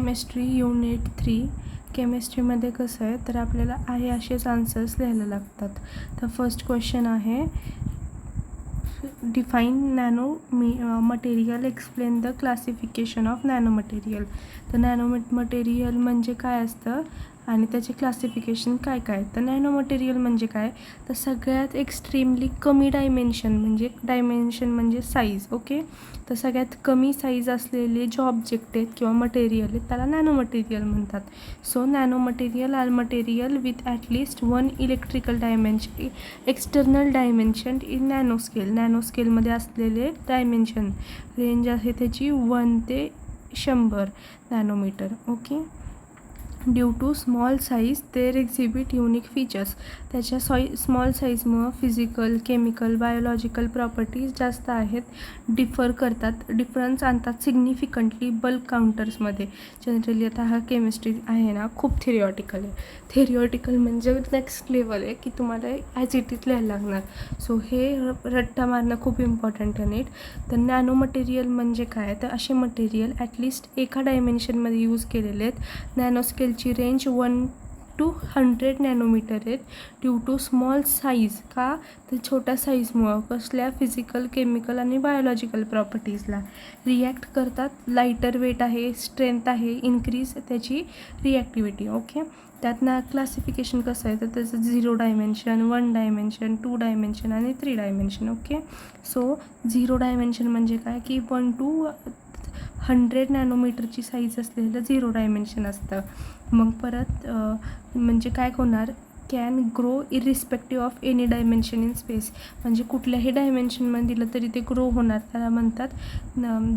Chemistry unit 3 केमिस्ट्रीमध्ये कसं आहे तर आपल्याला आहे असेच आन्सर्स लिहायला लागतात. तर फर्स्ट क्वेश्चन आहे define nano material explain the classification of nano material. तर नॅनो मटेरियल म्हणजे काय असतं आणि त्याचे क्लासिफिकेशन काय काय. तर नॅनो मटेरियल म्हणजे काय तर सगळ्यात एक्स्ट्रीमली कमी डायमेन्शन म्हणजे साईज. ओके, तर सगळ्यात कमी साईज असलेले जे ऑब्जेक्ट आहेत किंवा मटेरियल आहेत त्याला नॅनो मटेरियल म्हणतात. So nano material are material with at least one electrical dimension external dimension in nano स्केलमध्ये असलेले डायमेन्शन रेंज आहे त्याची 1 ते 100 nanometre. Okay, due to small size there exhibit unique features. त्याच्या स्मॉल साईजमुळं फिजिकल केमिकल बायोलॉजिकल प्रॉपर्टीज जास्त आहेत, difference आणतात सिग्निफिकंटली बल्क काउंटर्समध्ये. जनरली आता हा केमिस्ट्री आहे ना खूप थेरिओटिकल म्हणजे नेक्स्ट लेवल आहे की तुम्हाला ॲज इट इज लिहायला लागणार. सो हे रट्टा मारणं खूप इम्पॉर्टंट आहे नीट. तर नॅनो मटेरियल म्हणजे काय तर असे मटेरियल ॲटलिस्ट एका डायमेन्शनमध्ये यूज केलेले आहेत. नॅनो स्केलची रेंज 1 to 100 नॅनोमीटर आहेत. ड्यू टू स्मॉल साईज का तर छोट्या साईजमुळं कसल्या फिजिकल केमिकल आणि बायोलॉजिकल प्रॉपर्टीजला रिॲक्ट करतात. लाईटर वेट आहे, स्ट्रेंथ आहे, इन्क्रीज त्याची रिॲक्टिव्हिटी. ओके, त्यातनं क्लासिफिकेशन कसं आहे तर त्याचं 0 डायमेन्शन 1 डायमेन्शन 2 डायमेन्शन आणि 3 डायमेन्शन. ओके, सो 0 डायमेन्शन म्हणजे काय की 1 to 100 नॅनोमीटरची साईज असलेलं 0 डायमेन्शन असतं. मग परत म्हणजे काय होणार can grow irrespective of any dimension in space. म्हणजे कुठल्याही डायमेन्शनमध्ये दिलं तरी ते ग्रो होणार, त्याला म्हणतात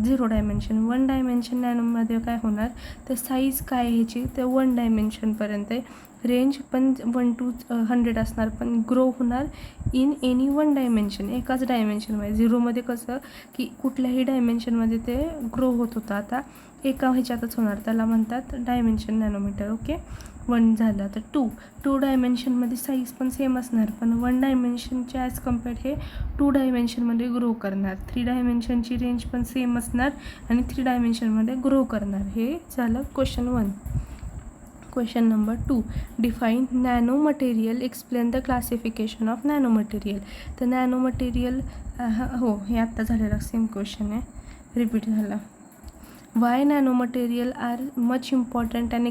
0 डायमेन्शन. 1 डायमेन्शन नॅनोमध्ये काय होणार तर साईज काय ह्याची तर 1 डायमेन्शनपर्यंत आहे. रेंज पण 1 to 100 असणार पण ग्रो होणार इन एनी 1 डायमेन्शन, एकाच डायमेन्शनमध्ये. 0मध्ये कसं की कुठल्याही डायमेन्शनमध्ये ते ग्रो होत होतं, आता एका ह्याच्यातच होणार, त्याला म्हणतात डायमेन्शन नॅनोमीटर. ओके, 1 झालं. तर 2 डायमेन्शनमध्ये साईज पण सेम असणार पण 1 डायमेन्शनच्या ॲज कम्पेअर्ड हे 2 डायमेन्शनमध्ये ग्रो करणार. 3 डायमेन्शनची रेंज पण सेम असणार आणि 3 डायमेन्शनमध्ये ग्रो करणार. हे झालं question 1. Question number 2 define nano material explain the classification of nano material. तर नॅनो मटेरियल हे आत्ता झालेला सेम क्वेश्चन आहे, रिपीट झाला. Why nano material are much important and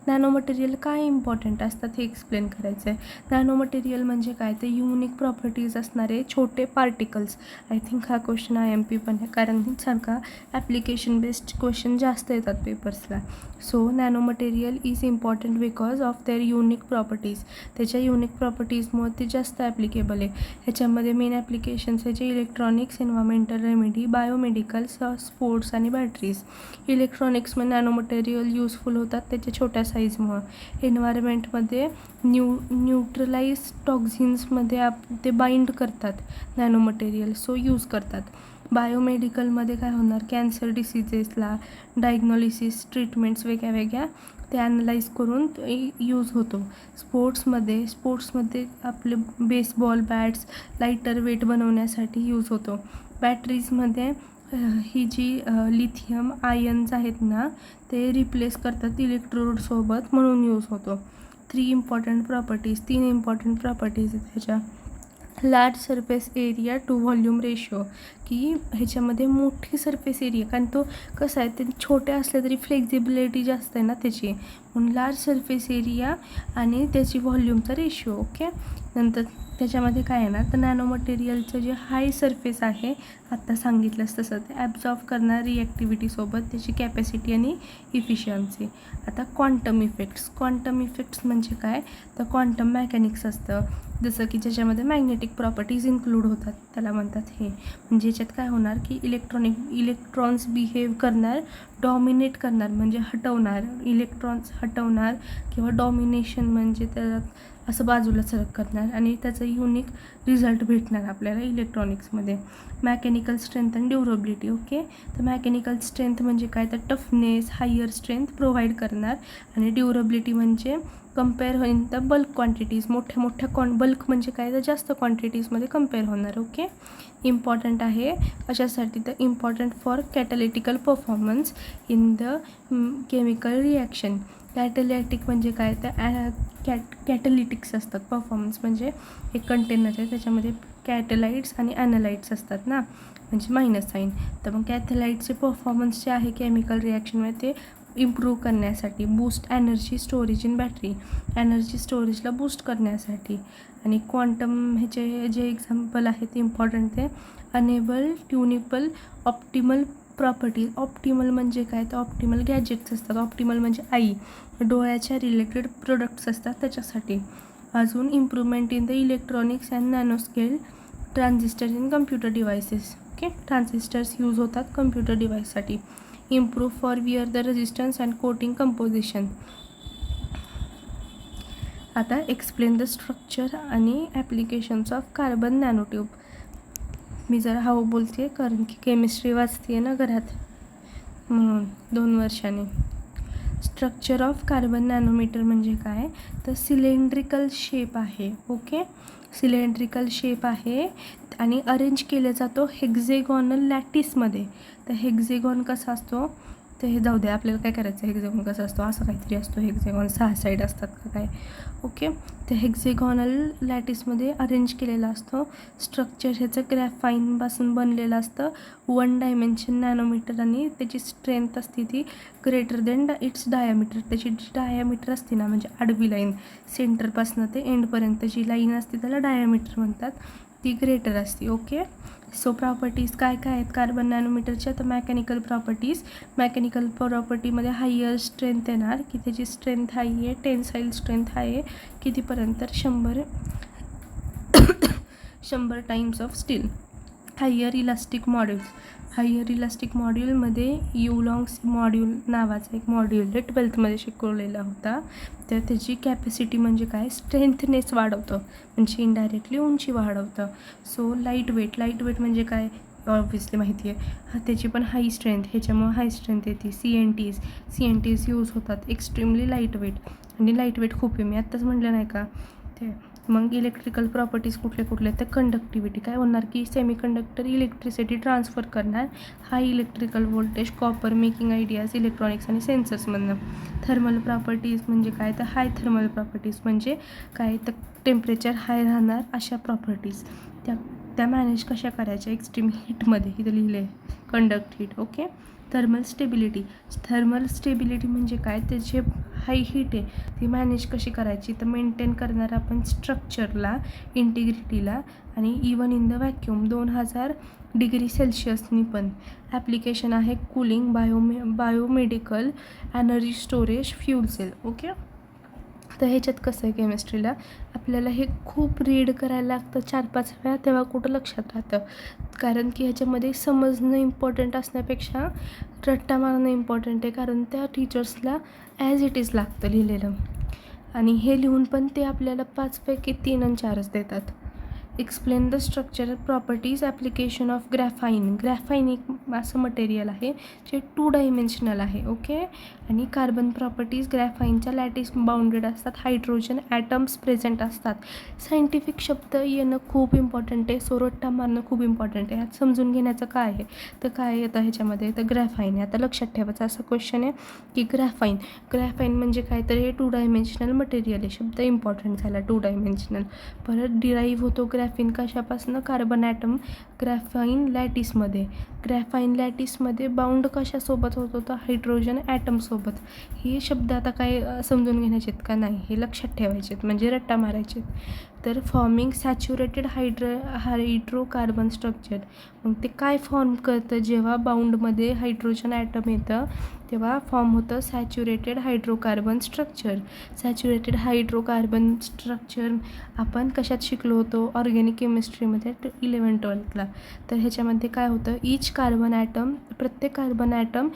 nano material काय इम्पॉर्टंट असतात हे एक्सप्लेन करायचं आहे. नॅनो मटेरियल म्हणजे काय तर युनिक प्रॉपर्टीज असणारे छोटे पार्टिकल्स. आय थिंक हा क्वेश्चन IMP पण आहे कारण सारखा ॲप्लिकेशन बेस्ड क्वेश्चन जास्त येतात पेपर्सला. So nano material is important because of their unique properties. त्याच्या युनिक प्रॉपर्टीजमुळे ते जास्त ॲप्लिकेबल आहे. ह्याच्यामध्ये मेन ॲप्लिकेशन्स ह्याचे electronics, environmental remedy, biomedical, sports आणि बॅटरीज. इलेक्ट्रॉनिक्समध्ये नॅनो मटेरियल यूजफुल होतात त्याच्या छोट्या साईजमुळं. एन्व्हायरमेंटमध्ये न्यूट्रलाइज टॉक्झिन्समध्ये ते बाइंड करतात नॅनो मटेरियल, सो यूज करतात. बायोमेडिकलमध्ये काय होणार कॅन्सर डिसीजेसला डायग्नॉलिसिस ट्रीटमेंट्स वेगळ्या ते ॲनलाइज करून यूज होतो. स्पोर्ट्समध्ये आपले बेसबॉल बॅट्स लाईटर वेट बनवण्यासाठी यूज होतो. बॅटरीजमध्ये ही जी लिथियम आयन्स आहेत ना ते रिप्लेस करतात इलेक्ट्रोडसोबत म्हणून यूज होतो. 3 इम्पॉर्टंट प्रॉपर्टीज आहेत ह्याच्या. Large surface area to volume ratio की ह्याच्यामध्ये मोठी सरफेस एरिया कारण तो कसं आहे ते छोटे असले तरी फ्लेक्झिबिलिटी जास्त आहे ना त्याची, म्हणून लार्ज सरफेस एरिया आणि त्याची व्हॉल्यूमचा रेशो. ओके, नंतर त्याच्यामध्ये काय येणार तर नॅनो मटेरियलचं जे हाय सरफेस आहे आत्ता सांगितलंच तसं ते ॲब्झॉर्ब करणार रिॲक्टिव्हिटीसोबत त्याची कॅपॅसिटी आणि इफिशियन्सी. आता क्वांटम इफेक्ट्स म्हणजे काय तर क्वांटम मेकॅनिक्स असतं जसं की ज्याच्यामध्ये मॅग्नेटिक प्रॉपर्टीज इन्क्लूड होतात, त्याला म्हणतात हे. म्हणजे याच्यात काय होणार की इलेक्ट्रॉन्स बिहेव करणार, डॉमिनेट करणार म्हणजे इलेक्ट्रॉन्स हटवणार किंवा डॉमिनेशन म्हणजे त्याला असं बाजूला सरक करणार आणि त्याचं युनिक रिझल्ट भेटणार आपल्याला इलेक्ट्रॉनिक्समध्ये. Mechanical strength and durability. Okay, तर मेकॅनिकल स्ट्रेंथ म्हणजे काय, तर टफनेस, हायर स्ट्रेंथ प्रोव्हाइड करणार. आणि ड्युरेबिलिटी म्हणजे कम्पेअर होईन द बल्क क्वांटिटीज, मोठ्या बल्क म्हणजे काय, तर जास्त क्वांटिटीजमध्ये कम्पेअर होणार. ओके, इम्पॉर्टंट आहे अशासाठी तर important for catalytical performance in the chemical reaction. Catalytic म्हणजे काय, तर कॅटॅलिटिक्स असतात. परफॉर्मन्स म्हणजे एक कंटेनर आहे, त्याच्यामध्ये कॅटलाइट्स आणि ॲनालाइट्स असतात ना, म्हणजे मायनस साईन. तर मग कॅथलाइटचे परफॉर्मन्स जे आहे केमिकल रिॲक्शनमध्ये ते इम्प्रूव्ह करण्यासाठी, boost energy storage in battery, energy स्टोरेजला बूस्ट करण्यासाठी. आणि क्वांटम ह्याचे जे एक्झाम्पल आहेत इम्पॉर्टंट ते enable, tunable, optimal properties. Optimal म्हणजे काय, तर ऑप्टिमल गॅजेट्स असतात. ऑप्टिमल म्हणजे आई, डोळ्याच्या रिलेटेड प्रोडक्ट्स असतात त्याच्यासाठी. अजून improvement in the electronics and nanoscale transistor in computer devices. Okay, transistors use होतात कम्प्युटर डिव्हाइससाठी. Improve for wear the resistance and coating composition. आता एक्सप्लेन द स्ट्रक्चर आणि ॲप्लिकेशन्स ऑफ कार्बन नॅनोट्यूब. मी जरा हवं बोलते कारण की केमिस्ट्री वाचते आहे ना घरात, म्हणून 2 वर्षांनी. स्ट्रक्चर ऑफ कार्बन नॅनोमीटर म्हणजे काय, तर सिलेंड्रिकल शेप आहे. ओके, सिलेंड्रिकल शेप आहे आणि अरेंज केला जातो हेक्झेगॉनल लॅटिसमध्ये. तर हेक्झेगॉन कसा असतो, तर हे जाऊ द्या, आपल्याला काय करायचं, हेक्झेगॉन कसा असतो, असं काहीतरी असतो. हेक्झेगॉन 6 साईड असतात का काय. ओके, तर हेक्झेगॉनल लॅटिसमध्ये अरेंज केलेला असतो. स्ट्रक्चर ह्याचं ग्रॅफाईनपासून बनलेलं असतं. 1 डायमेन्शन नॅनोमीटर आणि त्याची स्ट्रेंथ असते ती ग्रेटर देन इट्स डायामीटर. त्याची जी डायामीटर असते ना, म्हणजे आडवी लाईन सेंटरपासून ते एंडपर्यंत जी लाईन असते त्याला डायामीटर म्हणतात, ती ग्रेटर असते. ओके, सो प्रॉपर्टीज काय काय आहेत कार्बन नॅनोमीटरच्या, तर मेकॅनिकल प्रॉपर्टीज. मेकॅनिकल प्रॉपर्टीमध्ये हायर स्ट्रेंथ येणार, की त्याची स्ट्रेंथ हाय आहे, टेन्साईल स्ट्रेंथ हाय आहे कितीपर्यंत, 100 times of steel. Higher elastic modulus. Higher elastic मॉड्यूलमध्ये युलॉंग्स मॉड्यूल नावाचा एक मॉड्यूल आहे, 12th शिकवलेला होता. तर त्याची कॅपॅसिटी म्हणजे काय, स्ट्रेंथनेस वाढवतं, म्हणजे इनडायरेक्टली उंची वाढवतं. सो लाईट वेट म्हणजे काय, ऑब्व्हियसली माहिती आहे. त्याची पण हाय स्ट्रेंथ, ह्याच्यामुळे हाय स्ट्रेंथ येते. CNTs यूज होतात, एक्स्ट्रीमली लाईट वेट. आणि लाईट वेट खूप आहे, मी आत्ताच म्हटलं नाही का ते. मग इलेक्ट्रिकल प्रॉपर्टीज कुठले तर कंडक्टिव्हिटी काय होणार, की सेमीकंडक्टर इलेक्ट्रिसिटी ट्रान्सफर करणार, high electrical voltage, copper making ideas electronics आणि सेन्सर्समधनं. थर्मल प्रॉपर्टीज म्हणजे काय, तर हाय थर्मल प्रॉपर्टीज म्हणजे काय, तर टेम्परेचर हाय राहणार अशा प्रॉपर्टीज. त्या मॅनेज कशा करायच्या एक्स्ट्रीम हीटमध्ये, इथं लिहिले conduct heat. Okay, thermal stability म्हणजे काय, त्याचे हाय हीट आहे ती मॅनेज कशी करायची, तर मेंटेन करणार आपण स्ट्रक्चरला, इंटिग्रिटीला, आणि even in the vacuum 2000 degree सेल्शियसनी पण. ॲप्लिकेशन आहे cooling, biomedical, energy storage, fuel cell. Okay, तर ह्याच्यात कसं आहे, केमिस्ट्रीला आपल्याला हे खूप रीड करायला लागतं 4-5 वेळा, तेव्हा कुठं लक्षात राहतं. कारण की ह्याच्यामध्ये समजणं इम्पॉर्टंट असण्यापेक्षा रट्टा मारणं इम्पॉर्टंट आहे, कारण त्या टीचर्सला ॲज इट इज लागतं लिहिलेलं. आणि हे लिहून पण ते आपल्याला 5 पैकी 3 आणि 4च देतात. Explain the structural properties application of graphene एक असं मटेरियल आहे जे 2 डायमेन्शनल आहे. ओके, आणि कार्बन प्रॉपर्टीज, ग्रॅफाईनच्या लॅटिस बाउंडेड असतात, हायड्रोजन ॲटम्स प्रेझेंट असतात. सायंटिफिक शब्द येणं खूप इम्पॉर्टंट आहे, सोरट्टा मारणं खूप इम्पॉर्टंट आहे. ह्यात समजून घेण्याचं काय आहे, तर काय येतं ह्याच्यामध्ये, तर ग्रॅफाईन आहे. आता लक्षात ठेवायचं असं क्वेश्चन आहे की ग्रॅफाईन म्हणजे काय, तर हे 2 डायमेन्शनल मटेरियल आहे. शब्द इम्पॉर्टंट झाला 2 डायमेन्शनल. परत डिराईव्ह होतो ग्रॅफिन कशापासून, कार्बन ॲटम. ग्रॅफाईन लॅटिसमध्ये बाउंड कशासोबत होतो, तर हायड्रोजन ॲटमसोबत. हे शब्द आता काय समजून घेण्याचे आहेत का, नाही, हे लक्षात ठेवायचे आहेत, म्हणजे रट्टा मारायचे. तर फॉर्मिंग सॅच्युरेटेड हायड्रोकार्बन स्ट्रक्चर. मग ते काय फॉर्म करतं, जेव्हा बाउंडमध्ये हायड्रोजन ॲटम येतं तेव्हा फॉर्म होतं saturated hydrocarbon structure. Saturated hydrocarbon structure आपण कशात शिकलो होतो, ऑर्गॅनिक केमिस्ट्रीमध्ये 11th-12thला. तर ह्याच्यामध्ये काय होतं, प्रत्येक carbon atom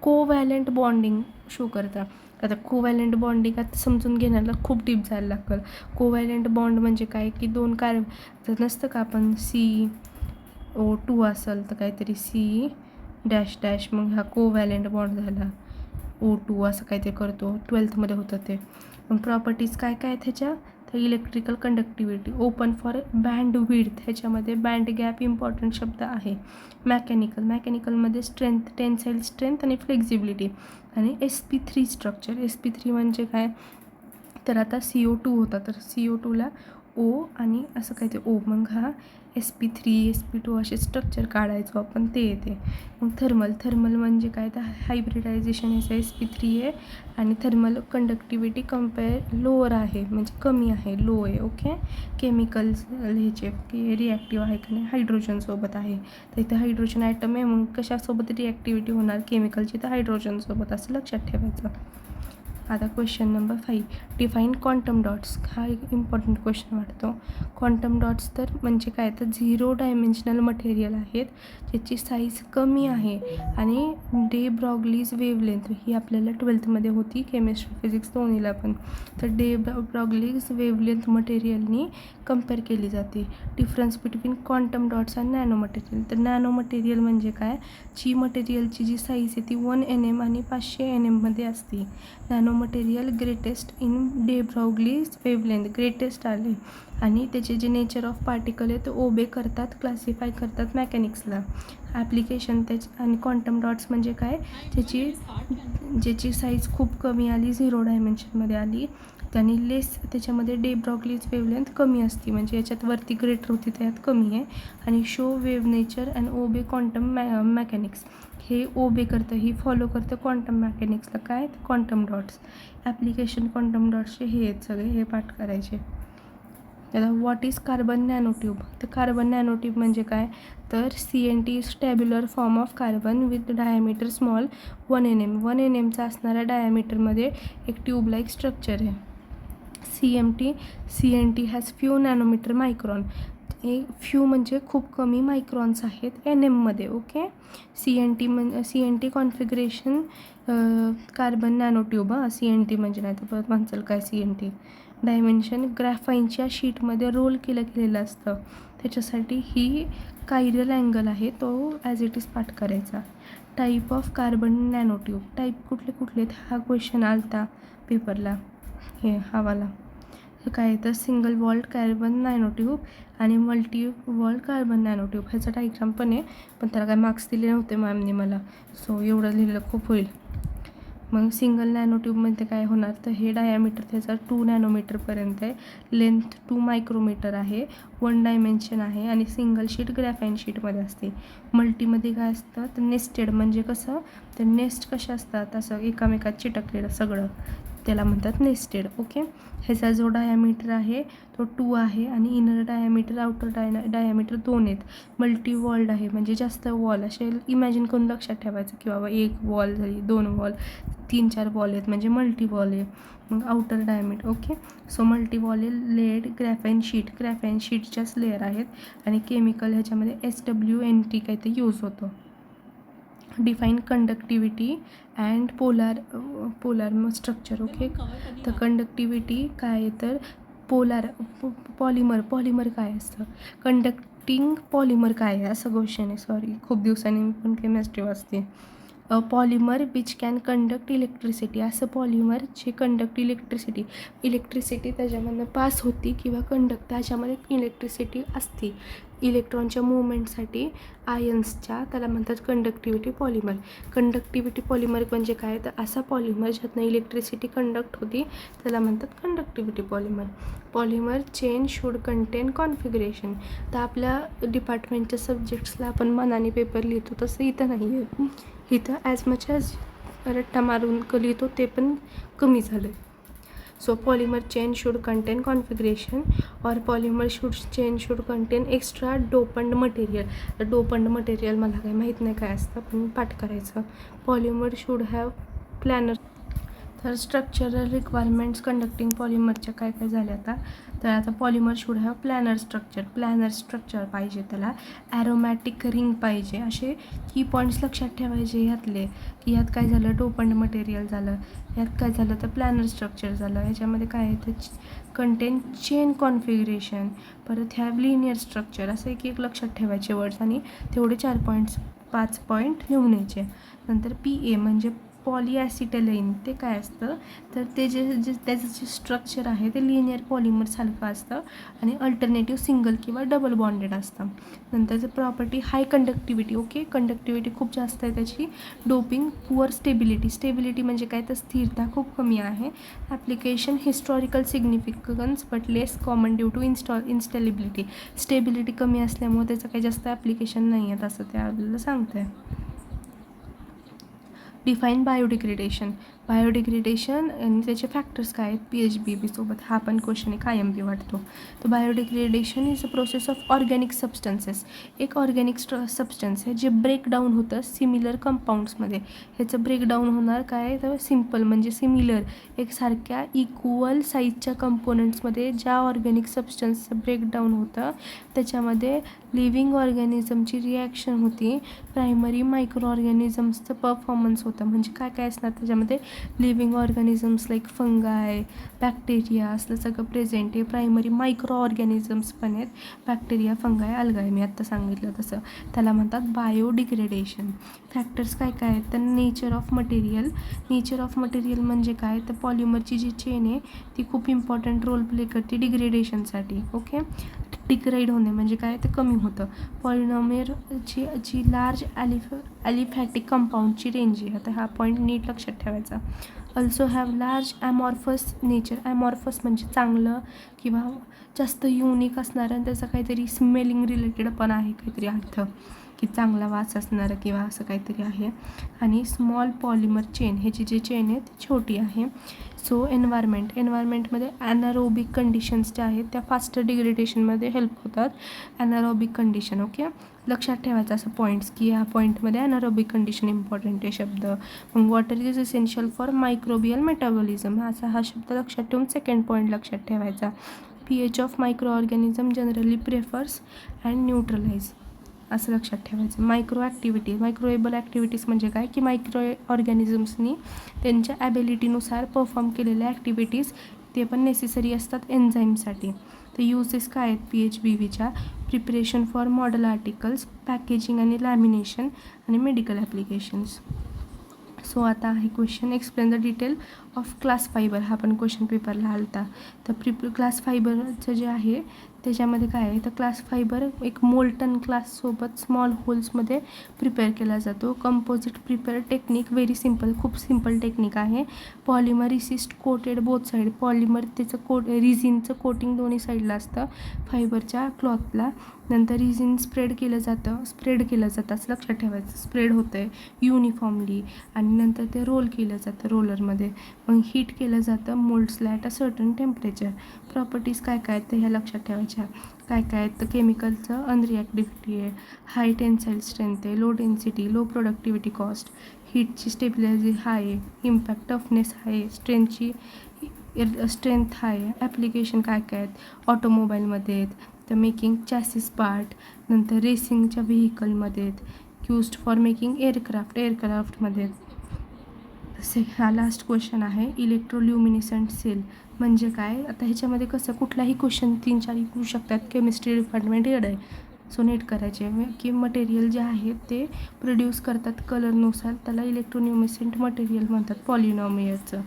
covalent bonding show करतं. आता कोव्हॅलंट बॉन्डिंग आता समजून घेण्याला खूप डीप जायला लागतं. कोव्हॅलंट बॉन्ड म्हणजे काय की दोन जर नसतं का आपण CO2 असेल तर काहीतरी C मग हा कोव्हॅलंट बॉन्ड झाला. O2 असं काहीतरी करतो, 12th होतं ते. मग प्रॉपर्टीज काय काय ह्याच्या, तर electrical conductivity, open for band width, ह्याच्यामध्ये बँड गॅप इम्पॉर्टंट शब्द आहे. मेकॅनिकलमध्ये स्ट्रेंथ, टेन्साईल स्ट्रेंथ आणि फ्लेक्झिबिलिटी. आणि sp3 स्ट्रक्चर. sp3 म्हणजे काय, तर आता CO2 होता तर CO2ला O आणि असं काहीतरी O, मग हा sp3 sp2 असे स्ट्रक्चर काढायचो आपण, ते येते. मग थर्मल म्हणजे काय, तर हायब्रिडायझेशन याचं sp3 आहे आणि थर्मल कंडक्टिव्हिटी कम्पेअर लोअर आहे, म्हणजे कमी आहे, लो आहे. ओके. केमिकल्स ह्याचे की रिॲक्टिव्ह आहे का नाही, हायड्रोजनसोबत आहे, तर इथं हायड्रोजन ॲटम आहे, मग कशासोबत रिॲक्टिव्हिटी होणार, केमिकलची, तर हायड्रोजनसोबत, असं लक्षात ठेवायचं. आता question number 5, define quantum dots. हा एक इम्पॉर्टंट क्वेश्चन वाटतो. क्वांटम डॉट्स तर म्हणजे काय, तर 0 डायमेन्शनल मटेरियल आहेत ज्याची साईज कमी आहे आणि डे ब्रॉग्लीज वेवलेंथ, ही आपल्याला 12th होती, केमिस्ट्री फिजिक्स दोन्हीला पण. तर डे ब्रॉग्लीज वेवलेंथ मटेरियलनी कम्पेअर केली जाते. डिफरन्स बिटवीन क्वांटम डॉट्स आणि नॅनो मटेरियल. तर नॅनो मटेरियल म्हणजे काय, मटेरियलची जी साईज आहे ती 1 nm आणि 500 nm असते. Nano material greatest in de Broglie's wavelength, greatest आले आणि त्याचे जे नेचर ऑफ पार्टिकल आहे ते ओबे करतात, क्लासिफाय करतात मेकॅनिक्सला. ॲप्लिकेशन त्याची. आणि क्वांटम डॉट्स म्हणजे काय, ज्याची साईज खूप कमी आली, 0 डायमेन्शनमध्ये आली, त्याने लेस, त्याच्यामध्ये डे ब्रॉग्लीज वेवलेंथ कमी असते, म्हणजे याच्यात वरती ग्रेटर होती त्यात कमी आहे. आणि show wave nature and obey quantum mechanics, हे ओबे करतं, ही फॉलो करतं क्वांटम मेकॅनिक्सला. काय, क्वांटम डॉट्स. ॲप्लिकेशन क्वांटम डॉट्सचे हे आहेत सगळे, हे पाठ करायचे. आता व्हॉट इज कार्बन नॅनोट्यूब. तर कार्बन नॅनोट्यूब म्हणजे काय, तर CNT is tabular form of carbon with diameter small 1 nm. 1 nmचा असणाऱ्या डायमीटरमध्ये एक ट्यूब लाईक स्ट्रक्चर आहे. CNT has few nanometre micron. Few म्हणजे खूप कमी, मायक्रॉन्स आहेत NMमध्ये. Okay. CNT configuration carbon nanotube. CNT म्हणजे नाही तर परत म्हणचाल काय CNT. डायमेन्शन ग्रॅफाईनच्या शीटमध्ये रोल केलेलं असतं, त्याच्यासाठी ही कायरल अँगल आहे, तो ॲज इट इज पाठ करायचा. Type of carbon nanotube. Type कुठले आहेत, हा क्वेश्चन आलता पेपरला, हे हवाला. काय तर सिंगल वॉल्ड कार्बन नॅनोट्यूब आणि मल्टी वॉल्ड कार्बन नॅनोट्यूब. ह्याचा डायग्राम पण आहे, पण त्याला काय मार्क्स दिले नव्हते मॅमने मला, सो एवढं लिहिलं खूप होईल. मग सिंगल नॅनोट्यूबमध्ये काय होणार, तर हे डायामीटर त्याचा 2 नॅनोमीटरपर्यंत आहे, लेंथ 2 मायक्रोमीटर आहे, 1 डायमेन्शन आहे आणि सिंगल शीट ग्रॅफाईन शीटमध्ये असते. मल्टीमध्ये काय असतं, तर नेस्टेड म्हणजे कसं, तर नेस्ट कशा असतात, असं एकामेकात चिटकलेलं सगळं, त्याला म्हणतात नेस्टेड. ओके. ह्याचा जो डायामीटर आहे तो 2 आहे आणि इनर डायामीटर, आउटर डायामीटर 2 आहेत. मल्टी वॉल्ड आहे म्हणजे जास्त वॉल, असे इमॅजिन करून लक्षात ठेवायचं की बाबा 1 वॉल झाली, 2 वॉल, 3-4 वॉल आहेत म्हणजे मल्टी वॉल आहे. मग outer diameter. Okay. So multi wall आहे, लेड ग्रॅफाईन शीटच्याच लेअर आहेत आणि केमिकल ह्याच्यामध्ये SWNT काही ते यूज होतं. Define conductivity and polar structure. Okay. तर कंडक्टिव्हिटी काय आहे, तर पॉलिमर काय असतं, कंडक्टिंग पॉलिमर काय आहे, असं क्वेश्चन आहे. सॉरी, खूप दिवसांनी मी पण केमिस्ट्री वाचते. Polymer which can conduct electricity. असं पॉलिमर जे कंडक्ट इलेक्ट्रिसिटी त्याच्यामधनं पास होती किंवा कंडक्ट, त्याच्यामध्ये इलेक्ट्रिसिटी असते इलेक्ट्रॉनच्या मुवमेंटसाठी आयन्सच्या, त्याला म्हणतात कंडक्टिव्हिटी पॉलिमर म्हणजे काय, तर असा पॉलिमर ज्यातनं इलेक्ट्रिसिटी कंडक्ट होती त्याला म्हणतात conductivity polymer chain should contain configuration. तर आपल्या डिपार्टमेंटच्या सब्जेक्ट्सला आपण मनाने पेपर लिहितो तसं इथं नाही आहे. इथं ॲज मच ॲज रट्टा मारून लिहितो ते पण कमी झालं. So polymer chain should contain configuration और polymer chain should contain extra doped material. तर डोपंड मटेरियल मला काही माहीत नाही काय असतं, पण पाठ करायचं. Polymer should have planar. तर स्ट्रक्चरल रिक्वायरमेंट्स कंडक्टिंग पॉलिमरच्या काय काय झाल्या आता. तर आता polymer should have planar structure पाहिजे, त्याला ॲरोमॅटिक रिंग पाहिजे. असे की पॉईंट्स लक्षात ठेवायचे ह्यातले, की ह्यात काय झालं, टोपंड मटेरियल झालं, ह्यात काय झालं तर प्लॅनर स्ट्रक्चर झालं. ह्याच्यामध्ये काय आहे तर कंटेन चेन कॉन्फिगरेशन, परत हॅव लिनियर स्ट्रक्चर, असं एक लक्षात ठेवायचे वर्ड्स आणि तेवढे 5 पॉईंट लिहून यायचे. नंतर PA म्हणजे पॉलिॲसिटाईन, ते काय असतं तर ते त्याचं जे स्ट्रक्चर आहे ते लिनियर पॉलिमर सारखं असतं आणि अल्टरनेटिव्ह सिंगल किंवा डबल बॉन्डेड असतं. नंतरचं प्रॉपर्टी हाय कंडक्टिव्हिटी, ओके, कंडक्टिव्हिटी खूप जास्त आहे त्याची. डोपिंग, पुअर स्टेबिलिटी म्हणजे काय तर स्थिरता खूप कमी आहे. Application historical significance but less common due to instability, stability कमी असल्यामुळे त्याचं काही जास्त ॲप्लिकेशन नाही आहेत असं ते आपल्याला सांगतं आहे. डिफाईन बायोडिग्रेडेशन आणि त्याचे फॅक्टर्स काय आहेत PHBB सोबत, हा पण क्वेश्चन एक IMP वाटतो. तर biodegradation is a process of organic substances, एक ऑर्गॅनिक सबस्टन्स आहे जे ब्रेकडाऊन होतं सिमिलर कंपाऊंड्समध्ये. ह्याचं ब्रेकडाऊन होणार काय तर सिम्पल म्हणजे सिमिलर, एकसारख्या इक्वल साईजच्या कंपोनंट्समध्ये ज्या ऑर्गॅनिक सबस्टन्सचं ब्रेकडाऊन होतं त्याच्यामध्ये लिव्हिंग ऑर्गॅनिझमची रिॲक्शन होती, प्रायमरी मायक्रो ऑर्गॅनिझम्सचं परफॉर्मन्स होतं. म्हणजे काय काय असणार त्याच्यामध्ये लिव्हिंग ऑर्गॅनिझम्स लाईक फंगाय, बॅक्टेरिया असलं सगळं प्रेझेंट आहे. प्रायमरी मायक्रो ऑर्गॅनिझम्स पण आहेत, बॅक्टेरिया, फंगाय, अल्गाय, मी आत्ता सांगितलं तसं. त्याला म्हणतात बायोडिग्रेडेशन. फॅक्टर्स काय काय आहेत तर नेचर ऑफ मटेरियल म्हणजे काय तर पॉलिमरची जी चेन आहे ती खूप इम्पॉर्टंट रोल प्ले करते डिग्रेडेशनसाठी, ओके. डिग्रेड होणे म्हणजे काय ते कमी होतं. पॉलिमरची जी लार्ज ॲलिफॅटिक कंपाऊंडची रेंज आहे, आता हा पॉईंट नीट लक्षात ठेवायचा. अल्सो हॅव लार्ज ॲमॉर्फस नेचर, ॲमॉर्फस म्हणजे चांगलं किंवा जास्त युनिक असणारं आणि त्याचं काहीतरी स्मेलिंग रिलेटेड पण आहे काहीतरी अर्थ, की चांगला वास असणारं किंवा असं काहीतरी आहे. आणि स्मॉल पॉलिमर चेन, ह्याची जी चेन आहे ती छोटी आहे. सो एन्व्हायरमेंटमध्ये ॲनारोबिक कंडिशन्स ज्या आहेत त्या फास्टर डिग्रेडेशनमध्ये हेल्प होतात. ॲनारोबिक कंडिशन, ओके, लक्षात ठेवायचं असं पॉईंट्स, की या पॉईंटमध्ये ॲनारोबिक कंडिशन इम्पॉर्टंट आहे शब्द. मग water is essential for microbial metabolism, असा हा शब्द लक्षात ठेवून सेकंड पॉईंट लक्षात ठेवायचा. pH of microorganism generally prefers and neutralize, असं लक्षात ठेवायचं. मायक्रोएबल ॲक्टिव्हिटीज म्हणजे काय की मायक्रो ऑर्गॅनिझम्सनी त्यांच्या ॲबिलिटीनुसार परफॉर्म केलेल्या ॲक्टिव्हिटीज ते पण नेसेसरी असतात एन्झाईमसाठी. तर युजेस काय आहेत PHBVच्या, preparation for model articles, packaging आणि लॅमिनेशन आणि मेडिकल ॲप्लिकेशन्स. सो आता आहे question, explain the detail of glass fibre, हा पण क्वेश्चन पेपरला आलता. तर क्लास फायबरचं जे आहे त्याच्यामध्ये काय आहे तर क्लास फायबर एक मोल्टन क्लाससोबत स्मॉल होल्समध्ये प्रिपेअर केला जातो. Composite prepare technique very simple, खूप सिम्पल टेक्निक आहे. Polymer resist coated both side, polymer त्याचं रिझिनचं कोटिंग दोन्ही साईडला असतं फायबरच्या क्लॉथला. नंतर रिझिन स्प्रेड केलं जातं असं लक्षात ठेवायचं, स्प्रेड होतं आहे युनिफॉर्मली आणि नंतर ते रोल केलं जातं रोलरमध्ये. मग हीट केलं जातं मोल्ड्सला at a certain temperature. Properties काय काय आहेत तर ह्या लक्षात ठेवायच्या. काय काय आहेत तर केमिकलचं अनरिॲक्टिव्हिटी आहे, हाय टेन्साईल स्ट्रेंथ आहे, low density, low productivity cost, हीटची स्टेबिलिटी हाय आहे, इम्पॅक्ट टफनेस आहे, स्ट्रेंथ आहे. ॲप्लिकेशन काय काय आहेत ऑटोमोबाईलमध्ये आहेत, तर मेकिंग चॅसिस पार्ट, नंतर रेसिंगच्या व्हेकलमध्ये आहेत, यूज्ड फॉर मेकिंग एअरक्राफ्टमध्ये. हा लास्ट क्वेश्चन आहे, इलेक्ट्रोल्युमिनिसंट सेल म्हणजे काय. आता ह्याच्यामध्ये कसं कुठलाही क्वेश्चन 3-4 येऊ शकतात, केमिस्ट्री डिपार्टमेंट एवढं आहे. सो नीट करायचे की मटेरियल जे आहे ते प्रोड्यूस करतात कलरनुसार, त्याला इलेक्ट्रोल्युमिनिसंट मटेरियल म्हणतात पॉलिनॉमियलचं.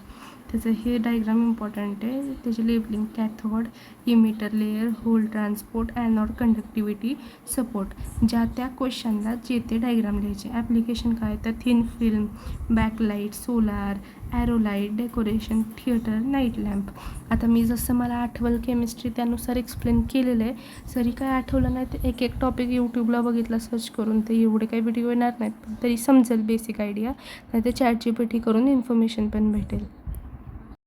त्याचं हे डायग्राम इम्पॉर्टंट आहे, त्याची labeling cathode, emitter layer, hole transport, anode, conductivity, support. ज्या त्या क्वेश्चनला जे ते डायग्राम लिहायचे. ॲप्लिकेशन काय तर thin film, backlight, solar, aerolite, decoration, theatre, night lamp. आता मी जसं मला आठवलं केमिस्ट्री त्यानुसार एक्सप्लेन केलेलं आहे. जरी काय आठवलं नाही तर एक टॉपिक यूट्यूबला बघितला सर्च करून, ते एवढे काही व्हिडिओ येणार नाहीत पण तरी समजेल बेसिक आयडिया, नाही तर ChatGPT करून इन्फॉर्मेशन पण भेटेल.